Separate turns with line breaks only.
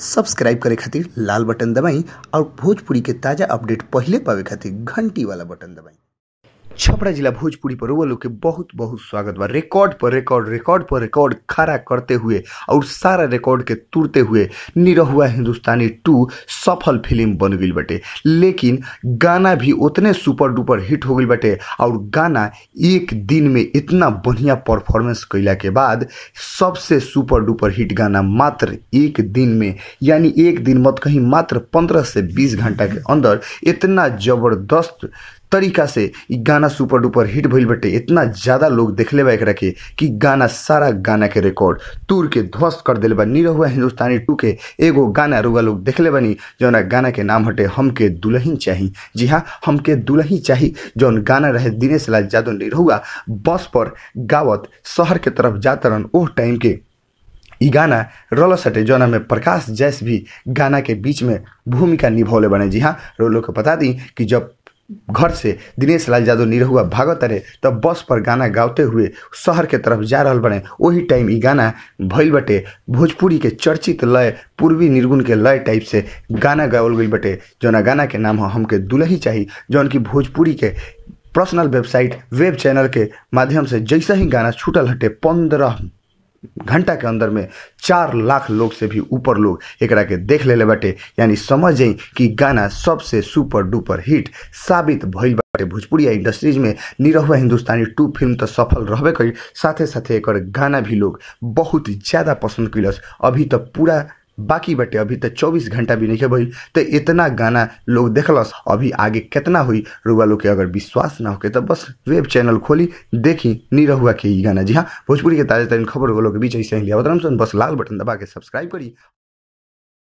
Subscribe करे खातिर लाल button दबाई और भोजपुरी के ताजा अपडेट पहले पावे खातिर घंटी वाला बटन दबाई। छपरा जिला भोजपुरी पर लोग के बहुत बहुत स्वागत बा। रिकॉर्ड पर रिकॉर्ड खड़ा करते हुए और सारा रिकॉर्ड के तोड़ते हुए निरहुआ हिंदुस्तानी 2 सफल फिल्म बन गई बटे। लेकिन गाना भी उतने सुपर डुपर हिट हो गई बटे और गाना एक दिन में इतना बढ़िया परफॉर्मेंस कैला के बाद सबसे सुपर डुपर हिट गाना मात्र एक दिन में, यानी एक दिन मत कहीं मात्र 15 से 20 घंटा के अंदर इतना जबरदस्त तरीका से गाना सुपर डुपर हिट भइल बटे। इतना ज़्यादा लोग देखले बा एकरा के कि गाना सारा गाना के रिकॉर्ड तोड़ के ध्वस्त कर दिले बा। निरहुआ हिंदुस्तानी 2 के एगो गाना रुआ लोग देखले बनी जौन गाना के नाम हटे हमके दुल्हन चाही। जी हाँ, हमके दुल्हन चाही जौन गाना रहे दिनेश लाल यादव निरहुआ बस पर गावत शहर के तरफ जातरन। ओह टाइम के ई गाना रोल सटे जौना में प्रकाश जैस भी गाना के बीच में भूमिका निभौले बने। जी हाँ, लोग को बता दी कि जब घर से दिनेश लाल यादव निरहुआ भागत रहे तब बस पर गाना गाते हुए शहर के तरफ जा रहल बने। वही टाइम ई गाना भइल बटे भोजपुरी के चर्चित लय पूर्वी निर्गुण के लय टाइप से गाना गावल गई बटे जौना गाना के नाम है हमके दुल्हन चाही, जौन की भोजपुरी के पर्सनल वेबसाइट वेब चैनल के माध्यम से जैसे ही गाना छूटल हटे 15 घंटा के अंदर में 4 लाख लोग से भी ऊपर लोग एकरा के देख ले बटे। यानी समझ जाई कि गाना सबसे सुपर डुपर हिट साबित भइल बाटे। भोजपुरी इंडस्ट्रीज में निरहुआ हिंदुस्तानी 2 फिल्म तो सफल रहबे करी, साथे साथे एकर गाना भी लोग बहुत ज़्यादा पसंद कैलस। अभी तो पूरा बाकी बटे, अभी तो 24 घंटा भी नहीं भइल तो इतना गाना लोग देखलस। अभी आगे कितना हुई रुआ लोग के अगर विश्वास ना होके तो बस वेब चैनल खोली देखी निरहुआ के गाना। जी हाँ, भोजपुरी के ताजा तरीन खबर लोग के बीच ऐसे ही लिया बस लाल बटन दबा के सब्सक्राइब करी।